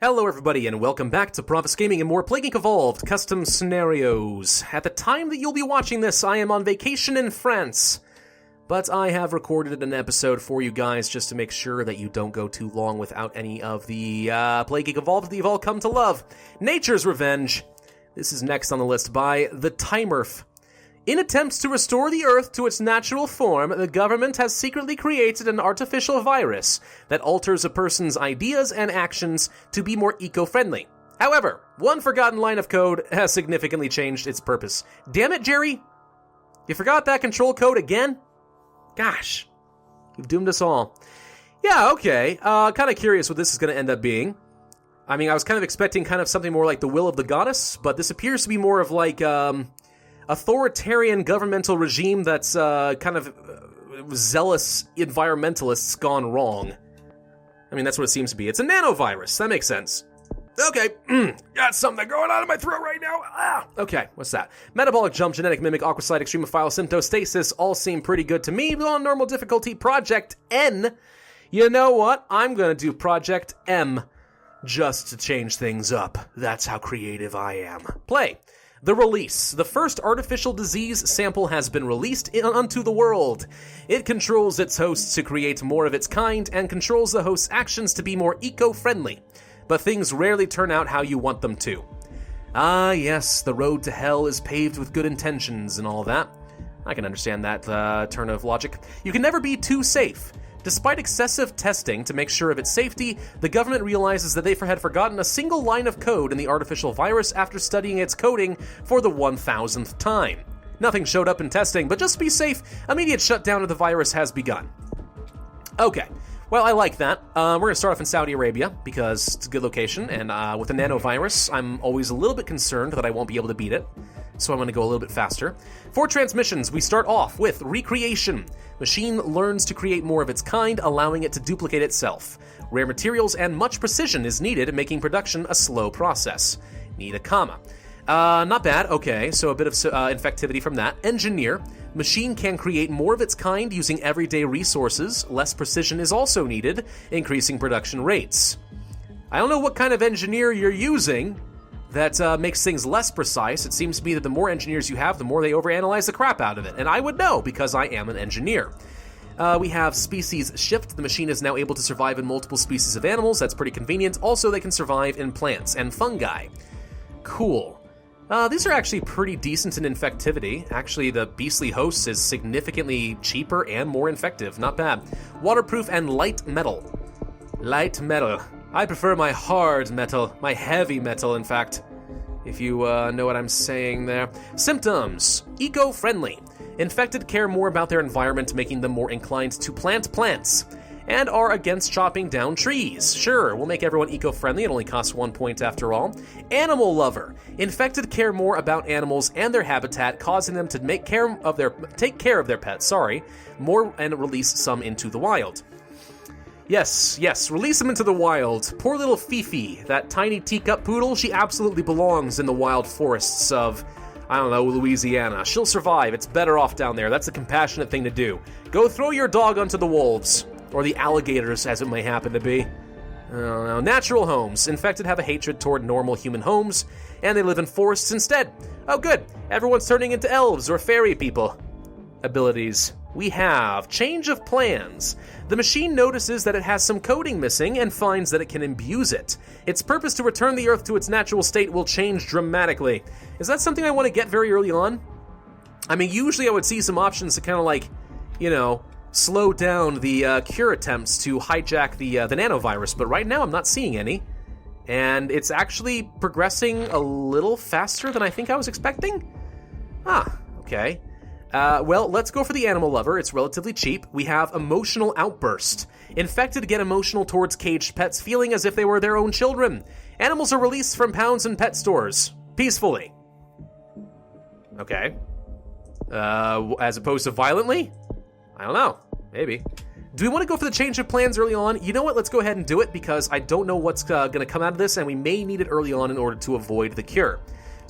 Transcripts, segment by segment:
Hello everybody and welcome back to Pravus Gaming and more Plague Inc. Evolved Custom Scenarios. At the time that you'll be watching this, I am on vacation in France. But I have recorded an episode for you guys just to make sure that you don't go too long without any of the Plague Inc. Evolved that you've all come to love. Nature's Revenge. This is next on the list by the Timurf. In attempts to restore the Earth to its natural form, the government has secretly created an artificial virus that alters a person's ideas and actions to be more eco-friendly. However, one forgotten line of code has significantly changed its purpose. Damn it, Jerry! You forgot that control code again? Gosh, you've doomed us all. Yeah, okay. Kind of curious what this is going to end up being. I mean, I was kind of expecting kind of something more like the Will of the Goddess, but this appears to be more of like, authoritarian governmental regime that's kind of zealous environmentalists gone wrong. I mean, that's what it seems to be. It's a nanovirus. That makes sense. Okay, got something going on in my throat right now. Okay, what's that? Metabolic jump, genetic mimic, aquasite, extremophile, symptostasis, all seem pretty good to me. But on normal difficulty, Project N. You know what? I'm gonna do Project M just to change things up. That's how creative I am. Play. The release. The first artificial disease sample has been released unto the world. It controls its hosts to create more of its kind and controls the host's actions to be more eco-friendly. But things rarely turn out how you want them to. Ah, yes, the road to hell is paved with good intentions and all that. I can understand that turn of logic. You can never be too safe. Despite excessive testing to make sure of its safety, the government realizes that they had forgotten a single line of code in the artificial virus after studying its coding for the 1000th time. Nothing showed up in testing, but just to be safe, immediate shutdown of the virus has begun. Okay, well, I like that. We're going to start off in Saudi Arabia, because it's a good location, and with the nanovirus, I'm always a little bit concerned that I won't be able to beat it. So I'm going to go a little bit faster. For transmissions, we start off with recreation. Machine learns to create more of its kind, allowing it to duplicate itself. Rare materials and much precision is needed, making production a slow process. Need a comma. Not bad. Okay, so a bit of infectivity from that. Engineer. Machine can create more of its kind using everyday resources. Less precision is also needed, increasing production rates. I don't know what kind of engineer you're using that makes things less precise. It seems to be that the more engineers you have, the more they overanalyze the crap out of it. And I would know, because I am an engineer. We have species shift. The machine is now able to survive in multiple species of animals. That's pretty convenient. Also, they can survive in plants and fungi. Cool. These are actually pretty decent in infectivity. Actually, the beastly host is significantly cheaper and more infective. Not bad. Waterproof and light metal. Light metal. I prefer my hard metal, my heavy metal, in fact, if you know what I'm saying there. Symptoms. Eco-friendly. Infected care more about their environment, making them more inclined to plant plants, and are against chopping down trees. Sure, we'll make everyone eco-friendly. It only costs 1 point after all. Animal lover. Infected care more about animals and their habitat, causing them to take care of their pets, more and release some into the wild. Yes, release them into the wild. Poor little Fifi, that tiny teacup poodle, she absolutely belongs in the wild forests of, I don't know, Louisiana. She'll survive. It's better off down there. That's a compassionate thing to do. Go throw your dog onto the wolves, or the alligators, as it may happen to be. I don't know. Natural homes. Infected have a hatred toward normal human homes, and they live in forests instead. Oh, good. Everyone's turning into elves or fairy people. Abilities. We have change of plans. The machine notices that it has some coding missing and finds that it can abuse it. Its purpose to return the Earth to its natural state will change dramatically. Is that something I want to get very early on? I mean, usually I would see some options to kind of like, slow down the cure attempts to hijack the nanovirus, but right now I'm not seeing any. And it's actually progressing a little faster than I think I was expecting? Okay. Well, let's go for the animal lover. It's relatively cheap. We have emotional outburst. Infected get emotional towards caged pets, feeling as if they were their own children. Animals are released from pounds and pet stores. Peacefully. Okay. As opposed to violently? I don't know. Maybe. Do we want to go for the change of plans early on? You know what? Let's go ahead and do it, because I don't know what's going to come out of this, and we may need it early on in order to avoid the cure.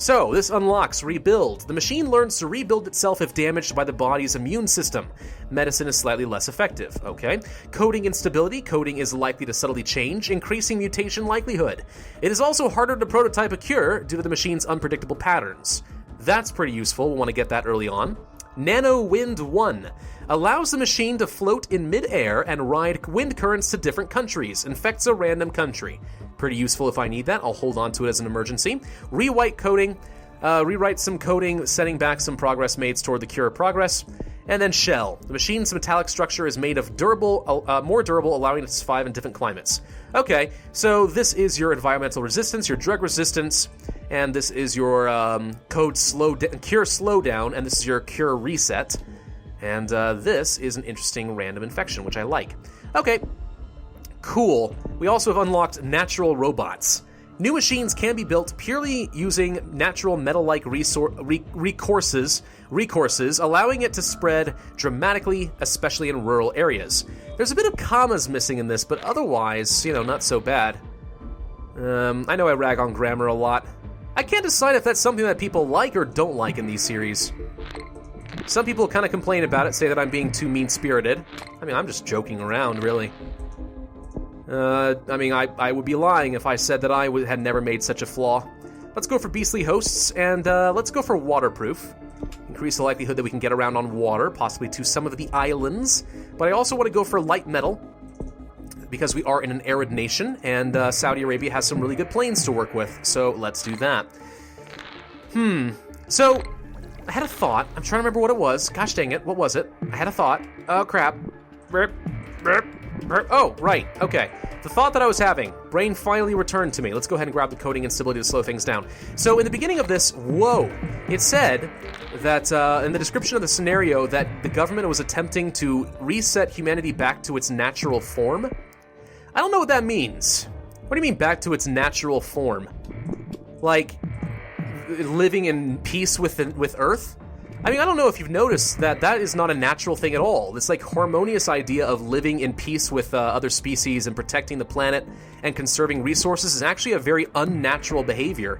So, this unlocks Rebuild. The machine learns to rebuild itself if damaged by the body's immune system. Medicine is slightly less effective, okay? Coding instability. Coding is likely to subtly change, increasing mutation likelihood. It is also harder to prototype a cure due to the machine's unpredictable patterns. That's pretty useful. We'll want to get that early on. Nano Wind 1 allows the machine to float in mid-air and ride wind currents to different countries. Infects a random country. Pretty useful if I need that. I'll hold on to it as an emergency. Rewrite coding. Rewrite some coding, setting back some progress made toward the cure of progress. And then Shell. The machine's metallic structure is made of more durable, allowing it to survive in different climates. Okay, so this is your environmental resistance, your drug resistance, and this is your cure slowdown, and this is your cure reset. And this is an interesting random infection, which I like. Okay, cool. We also have unlocked natural robots. New machines can be built purely using natural metal-like recourses, allowing it to spread dramatically, especially in rural areas. There's a bit of commas missing in this, but otherwise, not so bad. I know I rag on grammar a lot. I can't decide if that's something that people like or don't like in these series. Some people kind of complain about it, say that I'm being too mean-spirited. I mean, I'm just joking around, really. I would be lying if I said that I had never made such a flaw. Let's go for beastly hosts, and let's go for waterproof. Increase the likelihood that we can get around on water, possibly to some of the islands. But I also want to go for light metal, because we are in an arid nation, and Saudi Arabia has some really good planes to work with, so let's do that. So, I had a thought. I'm trying to remember what it was. Gosh dang it, what was it? I had a thought. Oh, crap. Oh, right, okay. The thought that I was having, brain finally returned to me. Let's go ahead and grab the coding and stability to slow things down. So in the beginning of this, it said that in the description of the scenario that the government was attempting to reset humanity back to its natural form. I don't know what that means. What do you mean back to its natural form? Like, living in peace with Earth? I mean, I don't know if you've noticed that is not a natural thing at all. This, harmonious idea of living in peace with other species and protecting the planet and conserving resources is actually a very unnatural behavior.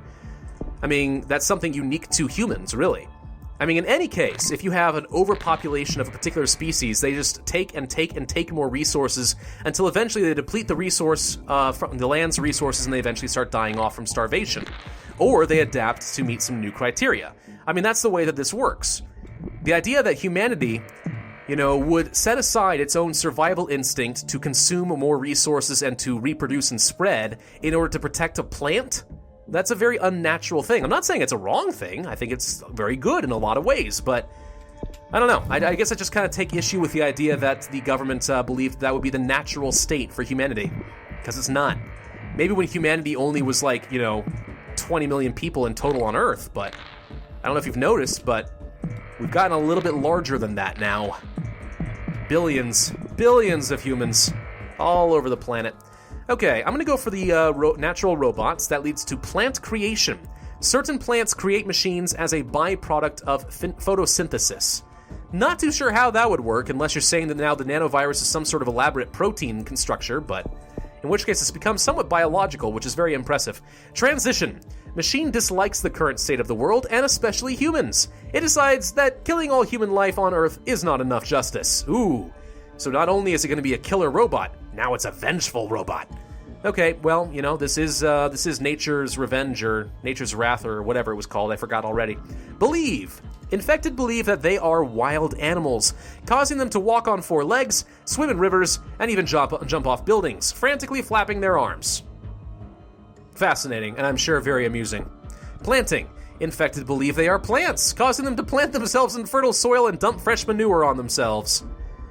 I mean, that's something unique to humans, really. I mean, in any case, if you have an overpopulation of a particular species, they just take and take and take more resources until eventually they deplete the resource from the land's resources and they eventually start dying off from starvation. Or they adapt to meet some new criteria. I mean, that's the way that this works. The idea that humanity, would set aside its own survival instinct to consume more resources and to reproduce and spread in order to protect a plant, that's a very unnatural thing. I'm not saying it's a wrong thing. I think it's very good in a lot of ways, but I don't know. I guess I just kind of take issue with the idea that the government believed that would be the natural state for humanity, because it's not. Maybe when humanity only was 20 million people in total on Earth, but I don't know if you've noticed, but we've gotten a little bit larger than that now. Billions of humans all over the planet. Okay, I'm going to go for the natural robots. That leads to plant creation. Certain plants create machines as a byproduct of photosynthesis. Not too sure how that would work, unless you're saying that now the nanovirus is some sort of elaborate protein structure, but in which case it's become somewhat biological, which is very impressive. Transition. Machine dislikes the current state of the world, and especially humans. It decides that killing all human life on Earth is not enough justice. Ooh. So not only is it going to be a killer robot, now it's a vengeful robot. Okay, well, this is nature's revenge, or nature's wrath, or whatever it was called. I forgot already. Believe. Infected believe that they are wild animals, causing them to walk on four legs, swim in rivers, and even jump off buildings, frantically flapping their arms. Fascinating, and I'm sure very amusing. Planting. Infected believe they are plants, causing them to plant themselves in fertile soil and dump fresh manure on themselves.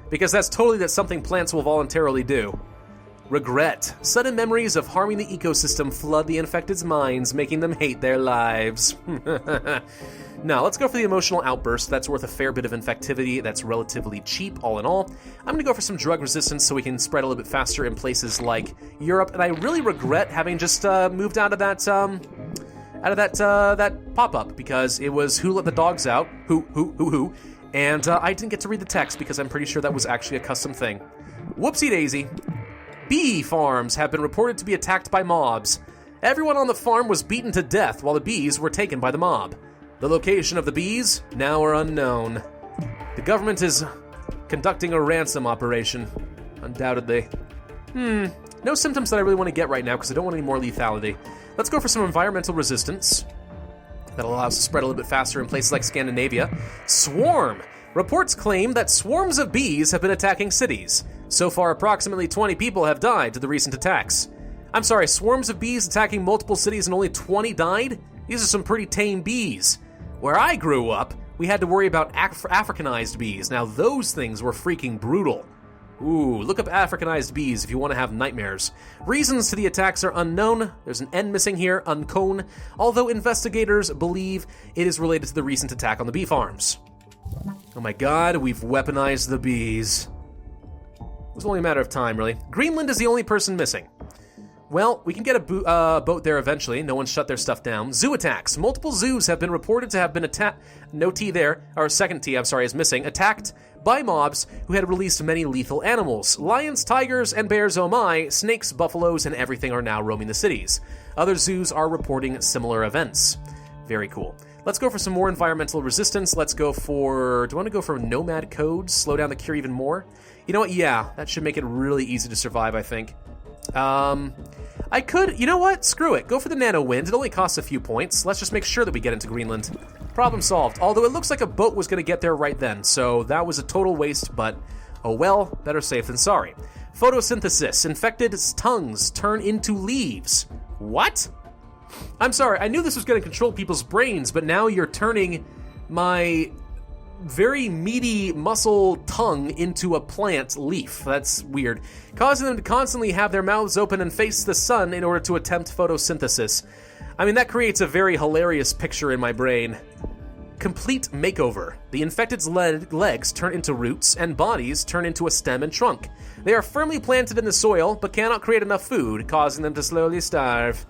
Because that's totally something plants will voluntarily do. Regret. Sudden memories of harming the ecosystem flood the infected's minds, making them hate their lives. Now, let's go for the emotional outburst. That's worth a fair bit of infectivity. That's relatively cheap, all in all. I'm going to go for some drug resistance so we can spread a little bit faster in places like Europe. And I really regret having just moved out of that pop-up, because it was Who Let the Dogs Out? Who? And I didn't get to read the text because I'm pretty sure that was actually a custom thing. Whoopsie daisy. Bee farms have been reported to be attacked by mobs. Everyone on the farm was beaten to death while the bees were taken by the mob. The location of the bees now are unknown. The government is conducting a ransom operation, undoubtedly. No symptoms that I really want to get right now because I don't want any more lethality. Let's go for some environmental resistance. That'll allow us to spread a little bit faster in places like Scandinavia. Swarm! Reports claim that swarms of bees have been attacking cities. So far, approximately 20 people have died to the recent attacks. I'm sorry, swarms of bees attacking multiple cities and only 20 died? These are some pretty tame bees. Where I grew up, we had to worry about Africanized bees. Now those things were freaking brutal. Ooh, look up Africanized bees if you want to have nightmares. Reasons to the attacks are unknown. There's an N missing here, unknown, although investigators believe it is related to the recent attack on the bee farms. Oh my god, we've weaponized the bees. It was only a matter of time, really. Greenland is the only person missing. Well, we can get a boat there eventually. No one shut their stuff down. Zoo attacks. Multiple zoos have been reported to have been attacked. No T there. Or second T, I'm sorry, is missing. Attacked by mobs who had released many lethal animals. Lions, tigers, and bears, oh my. Snakes, buffaloes, and everything are now roaming the cities. Other zoos are reporting similar events. Very cool. Let's go for some more environmental resistance. Let's go for... Do I want to go for nomad codes? Slow down the cure even more? You know what? Yeah, that should make it really easy to survive, I think. I could, you know what? Screw it. Go for the nano wind. It only costs a few points. Let's just make sure that we get into Greenland. Problem solved. Although it looks like a boat was going to get there right then, so that was a total waste, but oh well, better safe than sorry. Photosynthesis. Infected tongues turn into leaves. What? I'm sorry, I knew this was going to control people's brains, but now you're turning my very meaty muscle tongue into a plant leaf. That's weird. Causing them to constantly have their mouths open and face the sun in order to attempt photosynthesis. I mean, that creates a very hilarious picture in my brain. Complete makeover. The infected's legs turn into roots and bodies turn into a stem and trunk. They are firmly planted in the soil but cannot create enough food, causing them to slowly starve.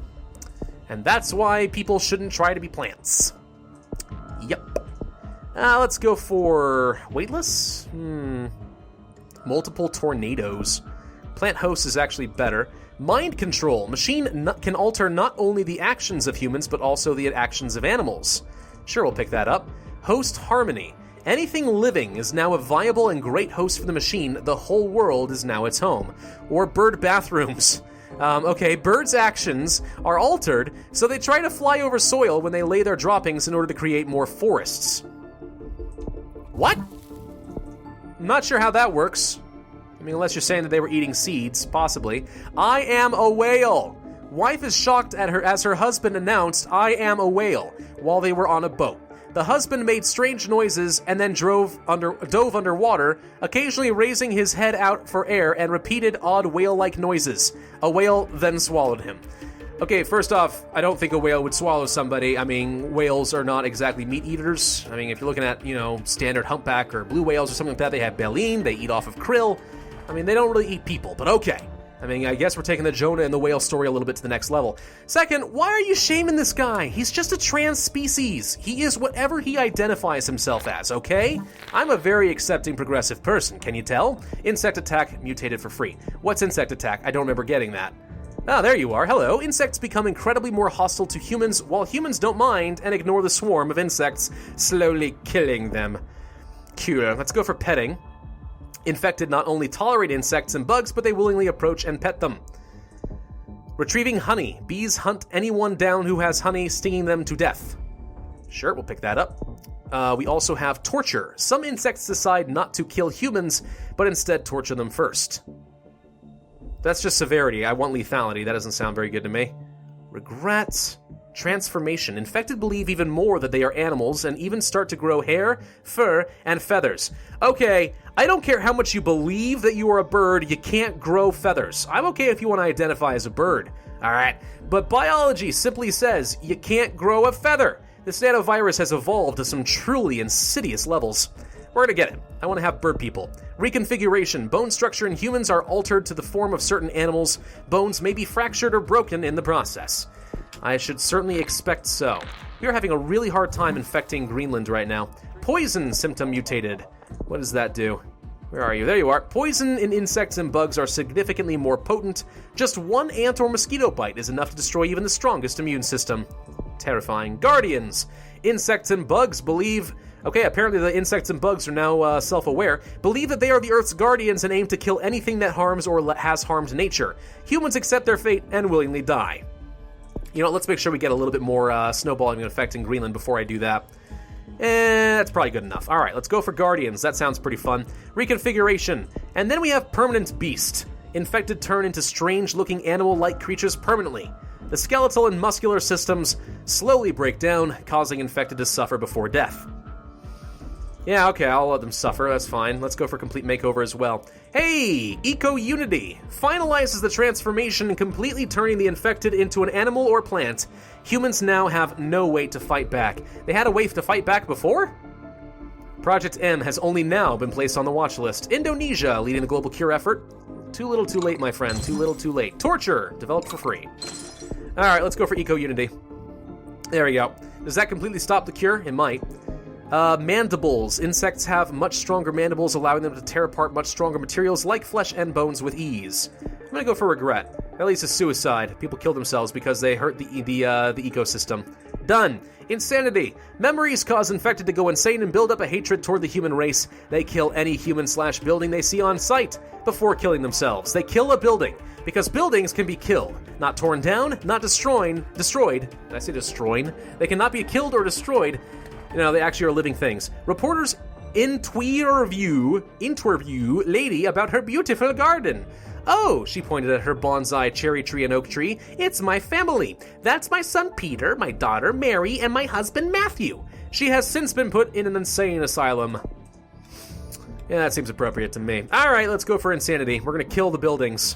And that's why people shouldn't try to be plants. Yep. Let's go for weightless? Multiple tornadoes. Plant host is actually better. Mind control. Machine can alter not only the actions of humans, but also the actions of animals. Sure, we'll pick that up. Host harmony. Anything living is now a viable and great host for the machine. The whole world is now its home. Or bird bathrooms. Okay, birds' actions are altered, so they try to fly over soil when they lay their droppings in order to create more forests. What? I'm not sure how that works. I mean, unless you're saying that they were eating seeds, possibly. I am a whale. Wife is shocked at her as her husband announced, I am a whale, while they were on a boat. The husband made strange noises and then dove underwater, occasionally raising his head out for air and repeated odd whale-like noises. A whale then swallowed him. Okay, first off, I don't think a whale would swallow somebody. I mean, whales are not exactly meat eaters. I mean, if you're looking at, standard humpback or blue whales or something like that, they have baleen, they eat off of krill. I mean, they don't really eat people, but okay. I mean, I guess we're taking the Jonah and the whale story a little bit to the next level. Second, why are you shaming this guy? He's just a trans species. He is whatever he identifies himself as, okay? I'm a very accepting, progressive person, can you tell? Insect attack mutated for free. What's insect attack? I don't remember getting that. Ah, there you are. Hello. Insects become incredibly more hostile to humans, while humans don't mind and ignore the swarm of insects, slowly killing them. Cute. Let's go for petting. Infected not only tolerate insects and bugs, but they willingly approach and pet them. Retrieving honey. Bees hunt anyone down who has honey, stinging them to death. Sure, we'll pick that up. We also have torture. Some insects decide not to kill humans, but instead torture them first. That's just severity. I want lethality. That doesn't sound very good to me. Regret. Transformation. Infected believe even more that they are animals and even start to grow hair, fur, and feathers. Okay, I don't care how much you believe that you are a bird, you can't grow feathers. I'm okay if you want to identify as a bird, alright? But biology simply says you can't grow a feather. This nanovirus has evolved to some truly insidious levels. We're gonna get it. I want to have bird people. Reconfiguration. Bone structure in humans are altered to the form of certain animals. Bones may be fractured or broken in the process. I should certainly expect so. We are having a really hard time infecting Greenland right now. Poison symptom mutated. What does that do? Where are you? There you are. Poison in insects and bugs are significantly more potent. Just one ant or mosquito bite is enough to destroy even the strongest immune system. Terrifying. Guardians. Insects and bugs believe... Okay, apparently the insects and bugs are now self-aware. Believe that they are the Earth's guardians and aim to kill anything that harms or has harmed nature. Humans accept their fate and willingly die. You know, let's make sure we get a little bit more snowballing effect in Greenland before I do that. That's probably good enough. All right, let's go for Guardians. That sounds pretty fun. Reconfiguration. And then we have Permanent Beast. Infected turn into strange-looking animal-like creatures permanently. The skeletal and muscular systems slowly break down, causing infected to suffer before death. Yeah, okay, I'll let them suffer. That's fine. Let's go for complete makeover as well. Hey! Eco-Unity finalizes the transformation, completely turning the infected into an animal or plant. Humans now have no way to fight back. They had a way to fight back before? Project M has only now been placed on the watch list. Indonesia leading the global cure effort. Too little too late, my friend. Too little too late. Torture, developed for free. Alright, let's go for Eco-Unity. There we go. Does that completely stop the cure? It might. Mandibles. Insects have much stronger mandibles, allowing them to tear apart much stronger materials like flesh and bones with ease. I'm gonna go for regret. At least it's suicide. People kill themselves because they hurt the ecosystem. Done. Insanity. Memories cause infected to go insane and build up a hatred toward the human race. They kill any human/building they see on sight before killing themselves. They kill a building because buildings can be killed, not torn down, not destroyed. Did I say destroyed? They cannot be killed or destroyed. You know, they actually are living things. Reporters interview lady about her beautiful garden. Oh, she pointed at her bonsai cherry tree and oak tree. It's my family. That's my son Peter, my daughter Mary, and my husband Matthew. She has since been put in an insane asylum. Yeah, that seems appropriate to me. All right, let's go for insanity. We're going to kill the buildings.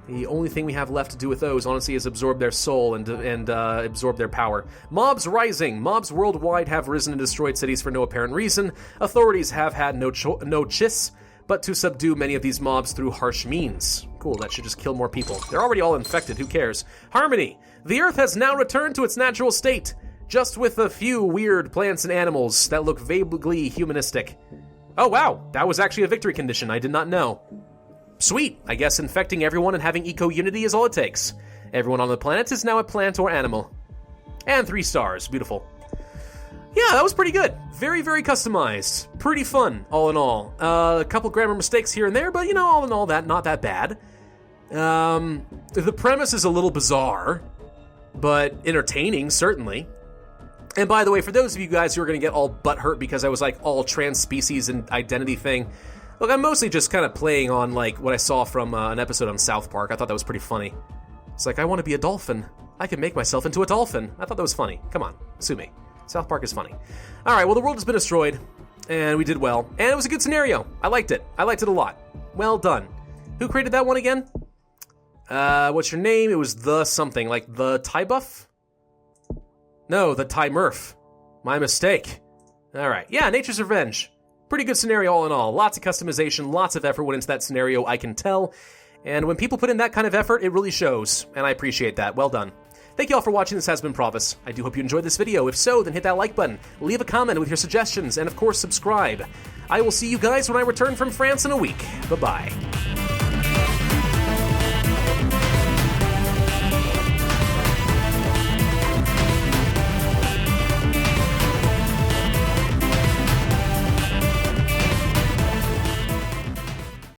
The only thing we have left to do with those, honestly, is absorb their soul and absorb their power. Mobs rising. Mobs worldwide have risen and destroyed cities for no apparent reason. Authorities have had no choice but to subdue many of these mobs through harsh means. Cool, that should just kill more people. They're already all infected, who cares? Harmony. The Earth has now returned to its natural state, just with a few weird plants and animals that look vaguely humanistic. Oh wow, that was actually a victory condition. I did not know. Sweet, I guess infecting everyone and having eco-unity is all it takes. Everyone on the planet is now a plant or animal. And 3 stars, beautiful. Yeah, that was pretty good. Very, very customized. Pretty fun, all in all. A couple grammar mistakes here and there, but you know, all in all, not that bad. The premise is a little bizarre, but entertaining, certainly. And by the way, for those of you guys who are going to get all butthurt because I was like all trans species and identity thing, look, I'm mostly just kind of playing on, like, what I saw from an episode on South Park. I thought that was pretty funny. It's like, I want to be a dolphin. I can make myself into a dolphin. I thought that was funny. Come on, sue me. South Park is funny. All right, well, the world has been destroyed, and we did well. And it was a good scenario. I liked it. I liked it a lot. Well done. Who created that one again? What's your name? It was the something, like the Thai Buff? No, the Thai Murph. My mistake. All right. Yeah, Nature's Revenge. Pretty good scenario all in all. Lots of customization, lots of effort went into that scenario, I can tell. And when people put in that kind of effort, it really shows, and I appreciate that. Well done. Thank you all for watching. This has been Pravus. I do hope you enjoyed this video. If so, then hit that like button, leave a comment with your suggestions, and of course, subscribe. I will see you guys when I return from France in a week. Bye-bye.